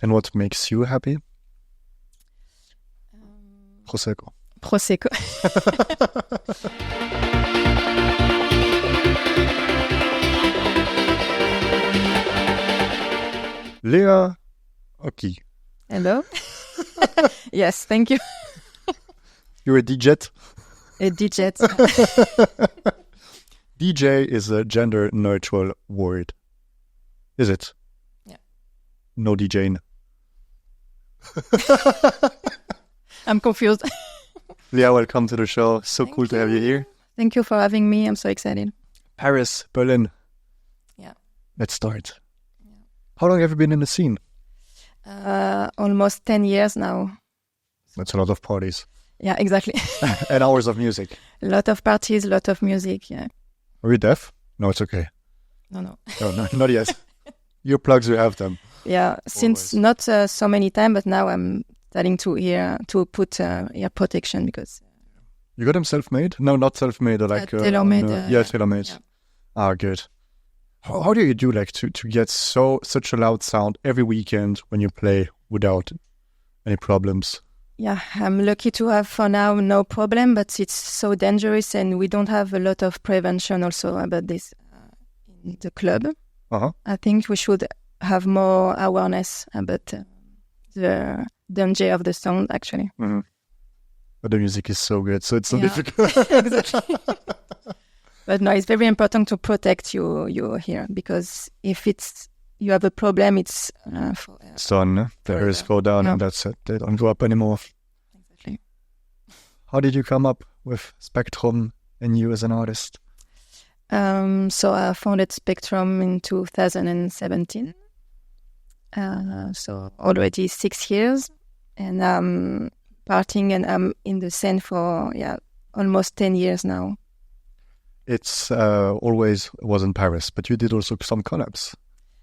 And what makes you happy? Prosecco. Léa Occhi. Hello. Yes, thank you. You're a DJ? A DJ. DJ is a gender-neutral word. Is it? Yeah. No DJing. I'm confused. Léa, welcome to the show. So Thank cool to have you here. Thank you for having me. I'm so excited. Paris, Berlin. Yeah. Let's start. Yeah. How long have you been in the scene? Almost 10 years now. That's a lot of parties. Yeah, exactly. And hours of music. A lot of parties, a lot of music, yeah. Are you deaf? No, it's okay. No. No, not yet. Your plugs, you have them. Yeah, since not so many time, but now I'm starting to put ear protection because... You got them self-made? No, not self-made. Like tailor-made. Tailor-made. Yeah. Ah, good. How do you do to get such a loud sound every weekend when you play without any problems? Yeah, I'm lucky to have for now no problem, but it's so dangerous and we don't have a lot of prevention also about this in the club. Uh-huh. I think we should have more awareness about the danger of the sound, actually. Mm-hmm. But the music is so good, so it's so difficult. Exactly. But no, it's very important to protect your ear because if you have a problem, it's it's done. The hairs go down and that's it. They don't go up anymore. Exactly. How did you come up with Spectrum and you as an artist? So I founded Spectrum in 2017. So already 6 years, and I'm partying and I'm in the scene for almost 10 years now. It's always was in Paris, but you did also some collabs.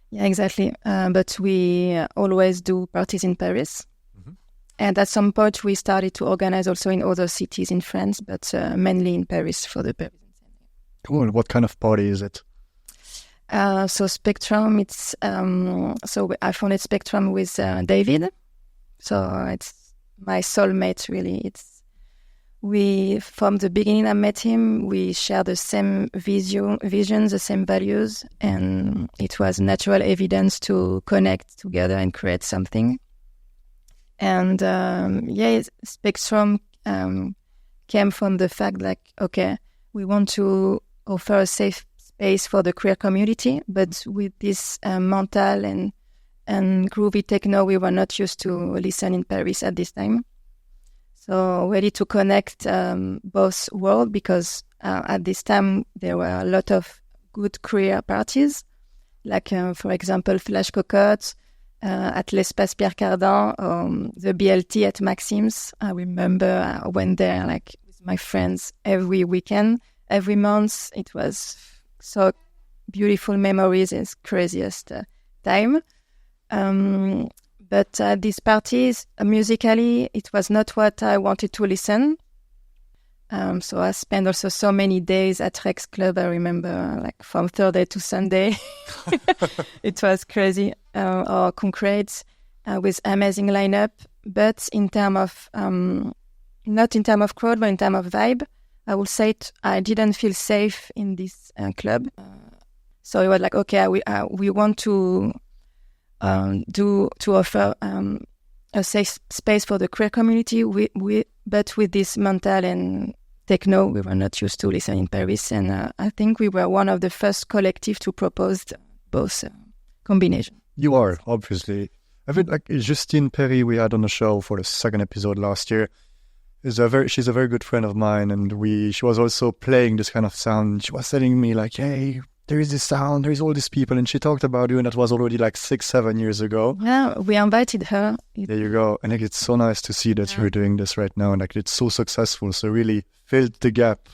Yeah, exactly. But we always do parties in Paris. Mm-hmm. And at some point we started to organize also in other cities in France, but mainly in Paris for the Parisian scene. Cool. What kind of party is it? So Spectrum, it's I founded Spectrum with David. So it's my soulmate, really. From the beginning I met him, we share the same vision, the same values, and it was natural evidence to connect together and create something. And Spectrum came from the fact we want to offer a safe space for the queer community, but with this mental and groovy techno we were not used to listen in Paris at this time. So ready to connect both worlds because at this time there were a lot of good queer parties, like for example Flash Cocotte at l'Espace Pierre Cardin, the BLT at Maxim's. I remember I went there with my friends every weekend, every month. It was so beautiful memories, it's craziest time. But these parties, musically, it was not what I wanted to listen. So I spent also so many days at Rex Club, I remember, from Thursday to Sunday. It was crazy. Or Concrete with amazing lineup. But in terms of, not in terms of crowd, but in terms of vibe, I would say I didn't feel safe in this club. So it was we want to offer a safe space for the queer community, but with this mental and techno we were not used to listen in Paris, and I think we were one of the first collective to propose both combination. You are, obviously. I think Justine Perry we had on the show for the second episode last year. She's a very good friend of mine, and she was also playing this kind of sound. She was telling me hey, there is this sound, there is all these people, and she talked about you, and that was already 6-7 years ago. Yeah, we invited her. There you go. And it's so nice to see that you're doing this right now, and it's so successful. So really filled the gap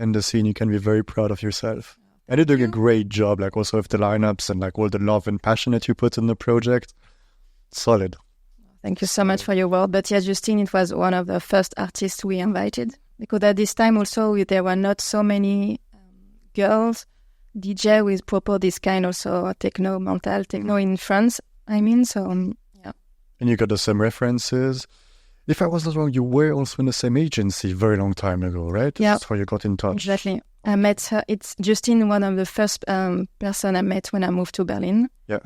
in the scene. You can be very proud of yourself. And you're doing a great job, also with the lineups and all the love and passion that you put in the project. Solid. Thank you so much for your word. But yeah, Justine, it was one of the first artists we invited, because at this time also there were not so many girls DJ with proper this kind also mental techno in France, I mean. So And you got the same references. If I wasn't wrong, you were also in the same agency very long time ago, right? Yeah. That's how you got in touch. Exactly. I met her. It's Justine, one of the first person I met when I moved to Berlin. Yeah.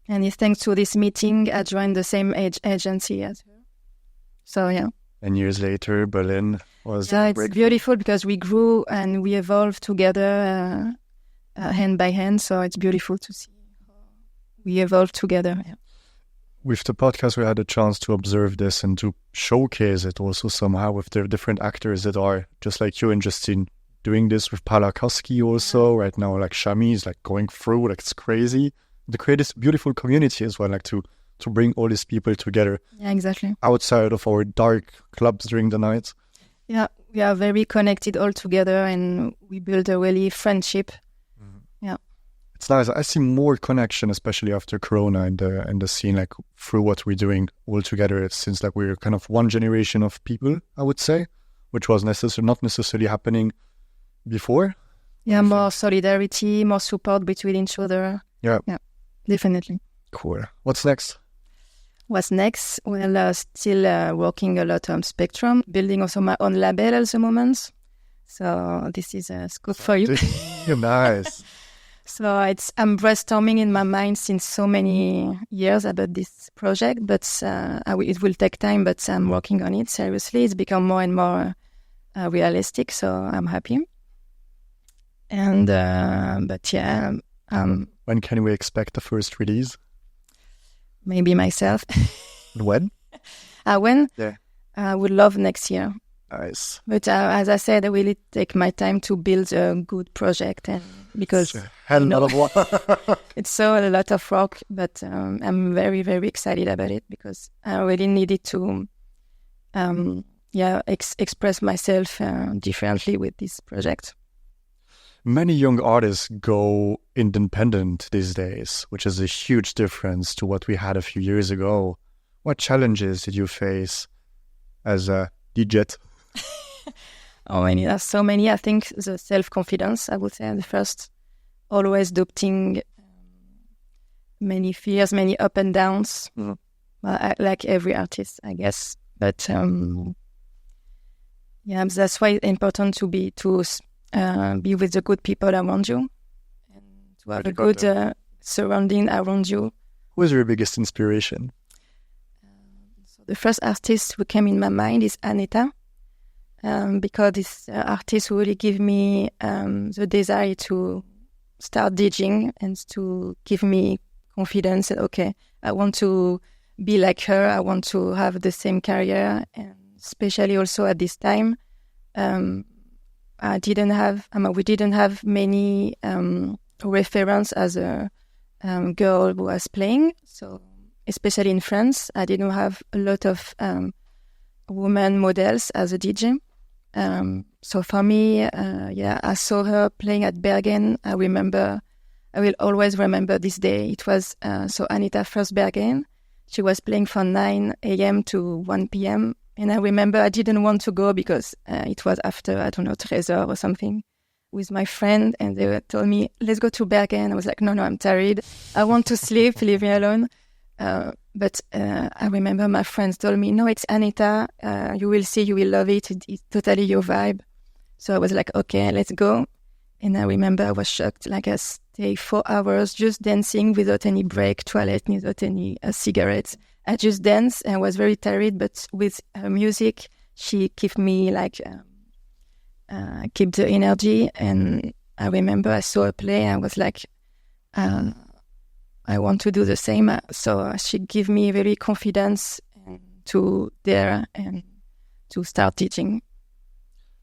And it's thanks to this meeting, I joined the same agency as her. So, yeah. And years later, Berlin was... Yeah, it's beautiful because we grew and we evolved together hand by hand. So it's beautiful to see we evolved together. Yeah. With the podcast, we had a chance to observe this and to showcase it also somehow with the different actors that are just like you and Justine doing this with Pala Koski also right now. Like Shami is like going through, like it's crazy. To create this beautiful community as well, like to bring all these people together. Yeah, exactly. Outside of our dark clubs during the night. Yeah, we are very connected all together and we build a really friendship. Yeah. It's nice. I see more connection, especially after Corona and the scene, like through what we're doing all together. Since like we're kind of one generation of people, I would say, which was not necessarily happening before. Yeah, more solidarity, more support between each other. Yeah, definitely. Cool. What's next? What's next? Well, still working a lot on Spectrum, building also my own label at the moment. So this is a scoop for you. Nice. So I'm brainstorming in my mind since so many years about this project, but it will take time, but I'm working on it seriously. It's become more and more realistic, so I'm happy. And, but yeah. When can we expect the first release? Maybe myself. When? When? Yeah. I would love next year. Nice. But as I said, I really take my time to build a good project, and because it's a hell of work. It's a lot of work, but I'm very, very excited about it because I really needed to, express myself differently with this project. Many young artists go independent these days, which is a huge difference to what we had a few years ago. What challenges did you face as a DJ? There's so many. I think the self-confidence, I would say, the first, always doubting, many fears, many up and downs, like every artist, I guess. But that's why it's important to be with the good people around you and to have a good surrounding around you. Who is your biggest inspiration? So the first artist who came in my mind is Aneta. Because this artist really gave me the desire to start DJing and to give me confidence that, okay, I want to be like her, I want to have the same career, and especially also at this time, we didn't have many reference as a girl who was playing, so especially in France, I didn't have a lot of women models as a DJ. So for me, I saw her playing at Berghain. I will always remember this day. It was Anita first Berghain. She was playing from 9 a.m. to 1 p.m. And I remember I didn't want to go because it was after, I don't know, Trésor or something with my friend. And they told me, let's go to Berghain. I was like, no, I'm tired. I want to sleep, leave me alone. But I remember my friends told me, no, it's Anita. You will see, you will love it. It's totally your vibe. So I was like, okay, let's go. And I remember I was shocked. Like I stayed 4 hours just dancing without any break, toilet, without any cigarettes. I just danced and I was very tired. But with her music, she kept me keep the energy. And I remember I saw her play. I was like, I want to do the same. So she gave me very confidence to dare and to start teaching.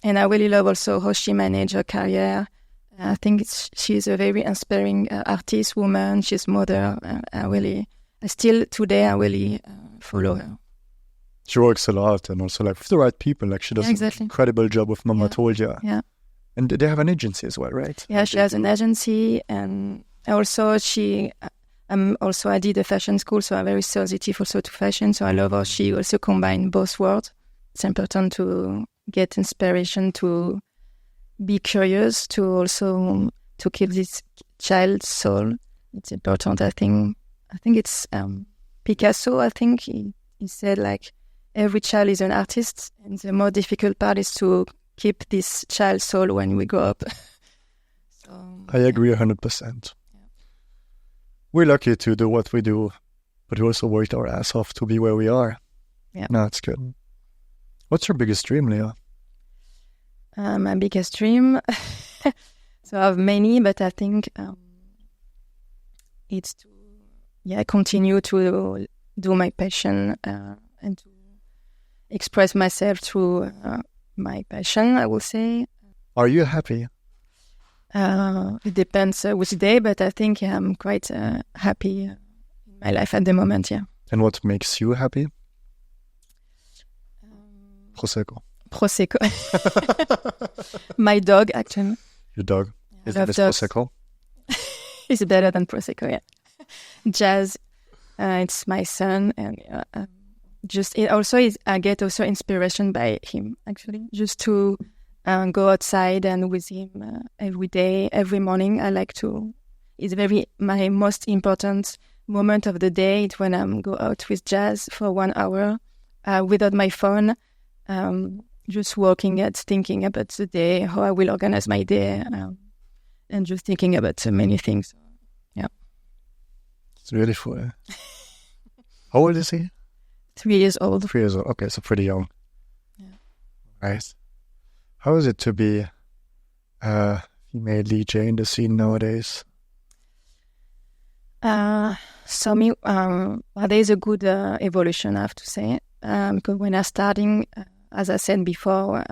And I really love also how she managed her career. I think she's a very inspiring artist, woman. She's mother. I really follow her. She works a lot and also like with the right people. Like she does an incredible job with Mama Told Ya. Yeah. And they have an agency as well, right? Yeah, she has an agency, and also I did a fashion school, so I'm very sensitive also to fashion. So I love how she also combined both worlds. It's important to get inspiration, to be curious, to also to keep this child's soul. It's important. I think it's Picasso, I think he said like every child is an artist, and the more difficult part is to keep this child soul when we grow up. So, I agree 100%. Yeah. We're lucky to do what we do, but we also worked our ass off to be where we are. Yeah. No, it's good. What's your biggest dream, Léa? My biggest dream, so I have many, but I think it's to continue to do my passion and to express myself through my passion, I will say. Are you happy? It depends which day, but I think I'm quite happy in my life at the moment, yeah. And what makes you happy? Prosecco. My dog, actually. Your dog? Is it Prosecco? It's better than Prosecco, yeah. Jazz, it's my son, and I get also inspiration by him, actually, just to go outside and with him every day, every morning. I like to. It's my most important moment of the day. It's when I go out with Jazz for 1 hour without my phone, just walking and thinking about the day, how I will organize my day, and just thinking about many things. Yeah, it's beautiful. How old is he? 3 years old. 3 years old. Okay, so pretty young. Yeah. Right. How is it to be a female DJ in the scene nowadays? So me, there's a good evolution, I have to say. Because when I was starting, as I said before,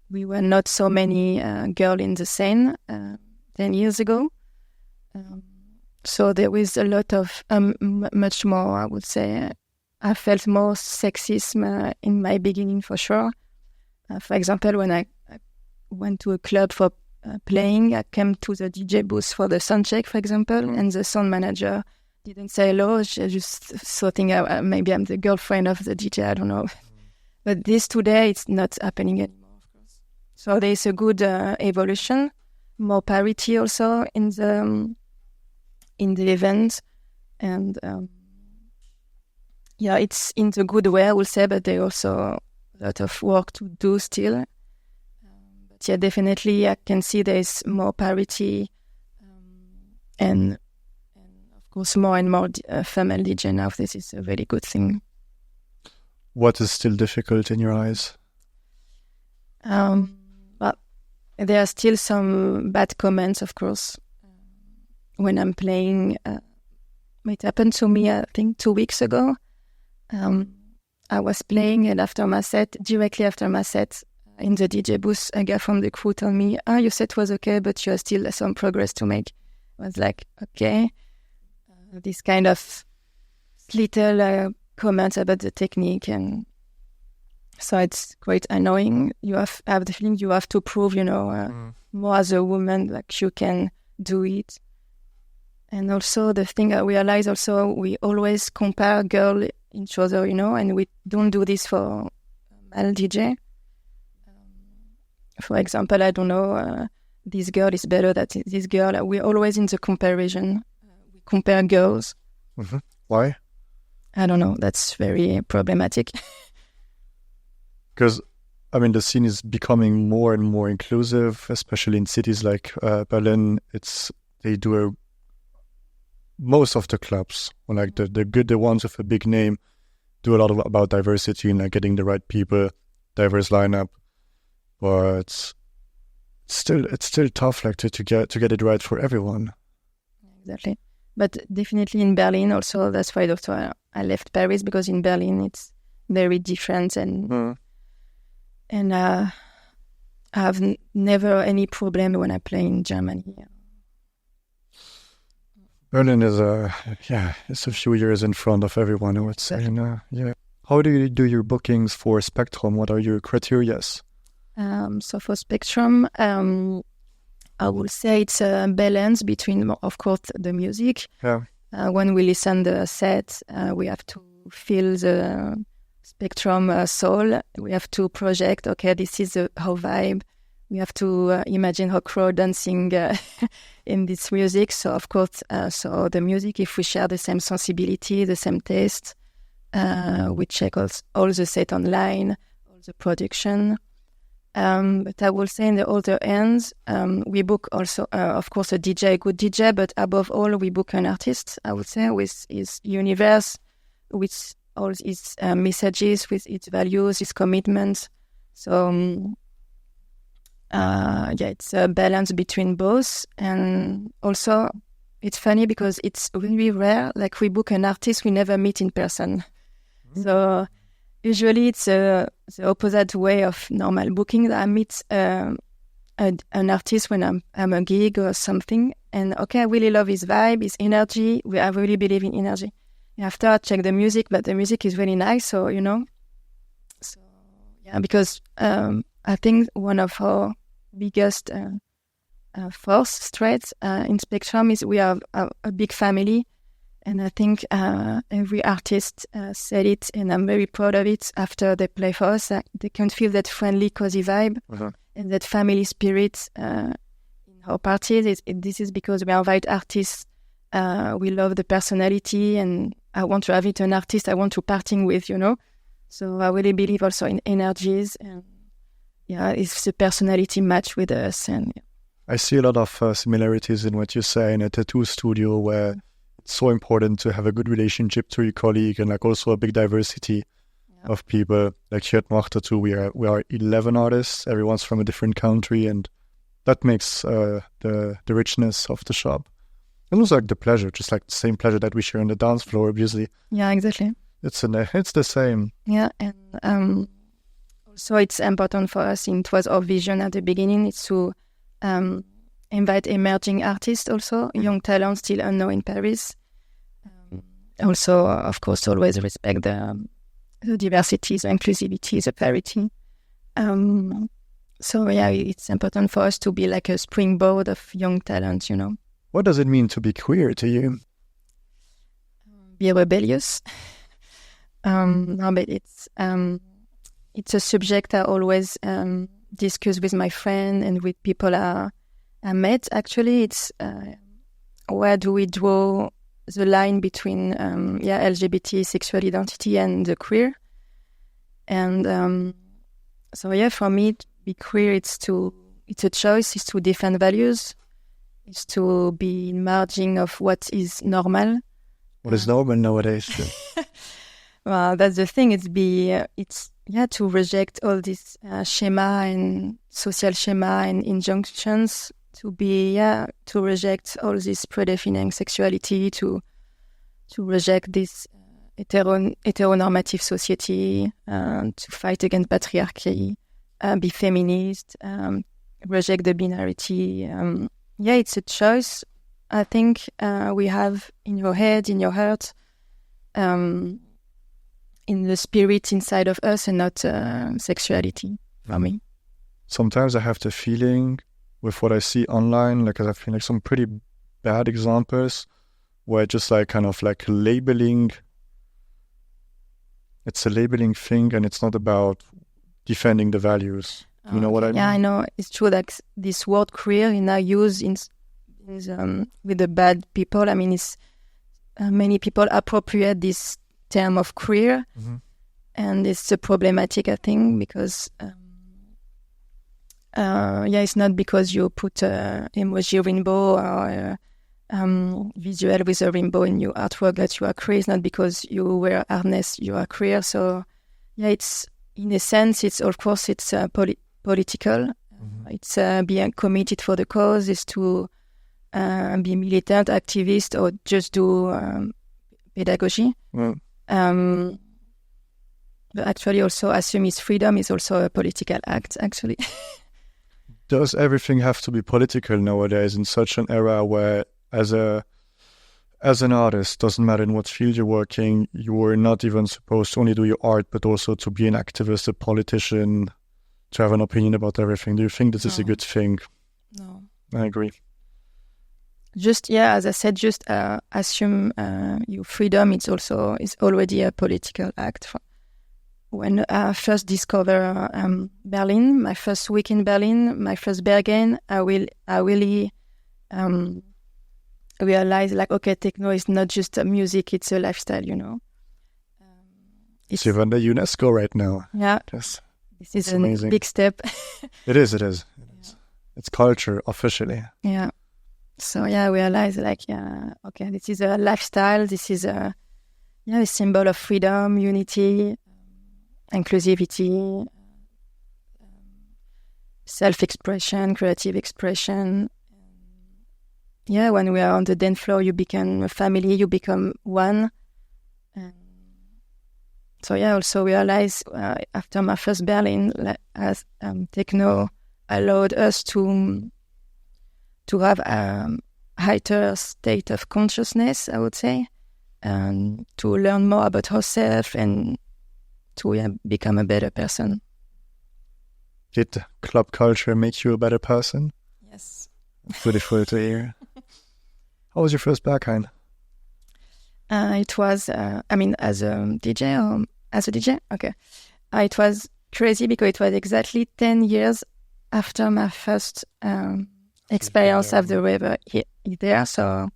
we were not so many girls in the scene 10 years ago. So there was a lot of, much more, I would say, I felt more sexism in my beginning, for sure. For example, when I went to a club for playing, I came to the DJ booth for the sound check, for example, and the sound manager didn't say hello. She just thought maybe I'm the girlfriend of the DJ, I don't know. But this today, it's not happening anymore, of course. So there's a good evolution, more parity also in the event, and it's in the good way, I will say, but there's also a lot of work to do still. But yeah, definitely I can see there's more parity, and of course more and more female DJ now. This is a very good thing. What is still difficult in your eyes? But there are still some bad comments, of course. When I'm playing, it happened to me, I think 2 weeks ago. I was playing, and directly after my set, in the DJ booth, a guy from the crew told me, your set was okay, but you have still some progress to make. I was like, okay. This kind of little comments about the technique, and so it's quite annoying. I have the feeling you have to prove, more as a woman, like you can do it. And also the thing I realize also, we always compare girls each other, and we don't do this for male DJ. For example, I don't know, this girl is better than this girl. We're always in the comparison. We compare girls. Mm-hmm. Why? I don't know. That's very problematic. Because, the scene is becoming more and more inclusive, especially in cities like Berlin. Most of the clubs, or like the ones with a big name, do a lot about diversity and like getting the right people, diverse lineup. But it's still tough, like to get it right for everyone. Exactly, but definitely in Berlin also. That's why I left Paris, because in Berlin it's very different, and I have never any problem when I play in Germany. Berlin is it's a few years in front of everyone, I would say. And, how do you do your bookings for Spectrum? What are your criteria? So for Spectrum, I would say it's a balance between, of course, the music. Yeah. When we listen the set, we have to feel the Spectrum soul. We have to project, okay, this is our vibe. we have to imagine how crowd dancing in this music. So of course, so the music, if we share the same sensibility, the same taste, we check all the set online, all the production. But I will say in the other end, we book also, of course, a good DJ, but above all, we book an artist, I would say, with his universe, with all his messages, with its values, his commitments. So, it's a balance between both. And also, it's funny because it's really rare. Like, we book an artist we never meet in person. Mm-hmm. So, usually it's the opposite way of normal booking. I meet an artist when I'm a gig or something. And, okay, I really love his vibe, his energy. I really believe in energy. After I check the music, but the music is really nice. So, So, yeah, because I think one of our biggest force traits in Spectrum is we are a big family. And I think every artist said it, and I'm very proud of it. After they play for us, they can feel that friendly, cozy vibe and that family spirit in our parties. This is because we invite artists. We love the personality, and I want to invite an artist I want to party with, So I really believe also in energies, and if the personality match with us. And I see a lot of similarities in what you say in a tattoo studio, where it's so important to have a good relationship to your colleague, and like also a big diversity of people. Like here at Noir Tattoo, we are 11 artists. Everyone's from a different country, and that makes the richness of the shop. And also like the pleasure, just like the same pleasure that we share on the dance floor, obviously. Yeah, exactly. It's the same. Yeah, and also it's important for us, and it was our vision at the beginning, it's to invite emerging artists also, young talents still unknown in Paris. Also, of course, always respect the diversity, the inclusivity, the parity. So, it's important for us to be like a springboard of young talent, What does it mean to be queer to you? Be rebellious. No, but it's a subject I always discuss with my friend and with people I met. Actually, it's where do we draw the line between LGBT sexual identity and the queer? And for me, to be queer, it's a choice. It's to defend values. It's to be in margin of what is normal. What is normal nowadays? Well, that's the thing. It's to reject all this schema and social schema and injunctions. To reject all this predefining sexuality. To reject this heteronormative society. To fight against patriarchy. Be feminist. Reject the binarity. It's a choice. I think we have in your head, in your heart, in the spirit inside of us, and not sexuality for me. Sometimes I have the feeling with what I see online, like I've seen like some pretty bad examples where just like kind of like labeling, it's a labeling thing, and it's not about defending the values. You know what I mean? Yeah, I know. It's true that this word queer is now used with the bad people. I mean, it's many people appropriate this term of queer, and it's a problematic, I think, because it's not because you put emoji rainbow or visual with a rainbow in your artwork that you are queer. It's not because you wear harness you are queer. So it's in a sense, it's of course it's political. It's being committed for the cause, is to be militant, activist, or just do pedagogy. But actually also assume his freedom is also a political act, actually. Does everything have to be political nowadays in such an era where as an artist, doesn't matter in what field you're working, you are not even supposed to only do your art, but also to be an activist, a politician, to have an opinion about everything? Do you think this is a good thing? No. I agree. Just, as I said, just assume your freedom. It's already a political act. when I first discovered Berlin, my first week in Berlin, my first Berghain, I really realized like, okay, techno is not just a music, it's a lifestyle, you know. It's even the UNESCO right now. Yeah. Yes. This is a big step. It is. It's culture officially. Yeah. So I realized like, okay, this is a lifestyle. This is a symbol of freedom, unity, inclusivity, self-expression, creative expression. Yeah, when we are on the dance floor, you become a family, you become one. So I also realized after my first Berlin, as techno allowed us to have a higher state of consciousness, I would say, and to learn more about ourselves and to become a better person. Did club culture make you a better person? Yes. Beautiful to hear. How was your first Berghain? It was, as a DJ as a DJ? Okay. It was crazy because it was exactly 10 years after my first experience of the river there. So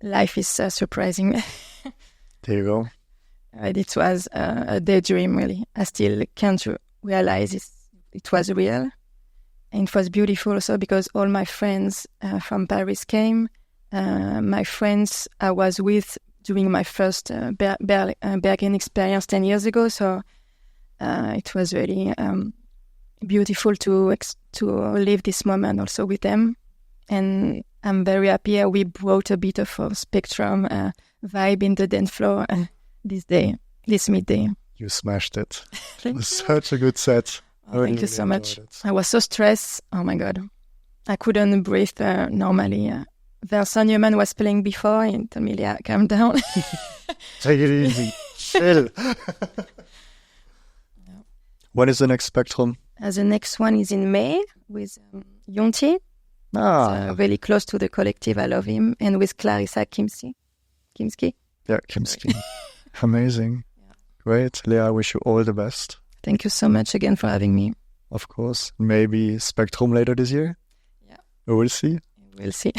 life is surprising. There you go. It was a daydream, really. I still can't realize it was real. And it was beautiful also because all my friends from Paris came. My friends I was with during my first Berghain experience 10 years ago. So it was really beautiful to live this moment also with them. And I'm very happy we brought a bit of a spectrum vibe in the dance floor this midday. You smashed it. It was such a good set. Thank you so much. I was so stressed. Oh my God. I couldn't breathe normally. Vincent Newman was playing before and told me, Léa, calm down. Take it easy. Chill. When is the next Spectrum? The next one is in May with Yonti. Really close to the collective. I love him. And with Clarissa Kimsky. Yeah, Kimsky. Amazing. Yeah. Great. Léa, I wish you all the best. Thank you so much again for having me. Of course. Maybe Spectrum later this year? Yeah. We'll see. We'll see.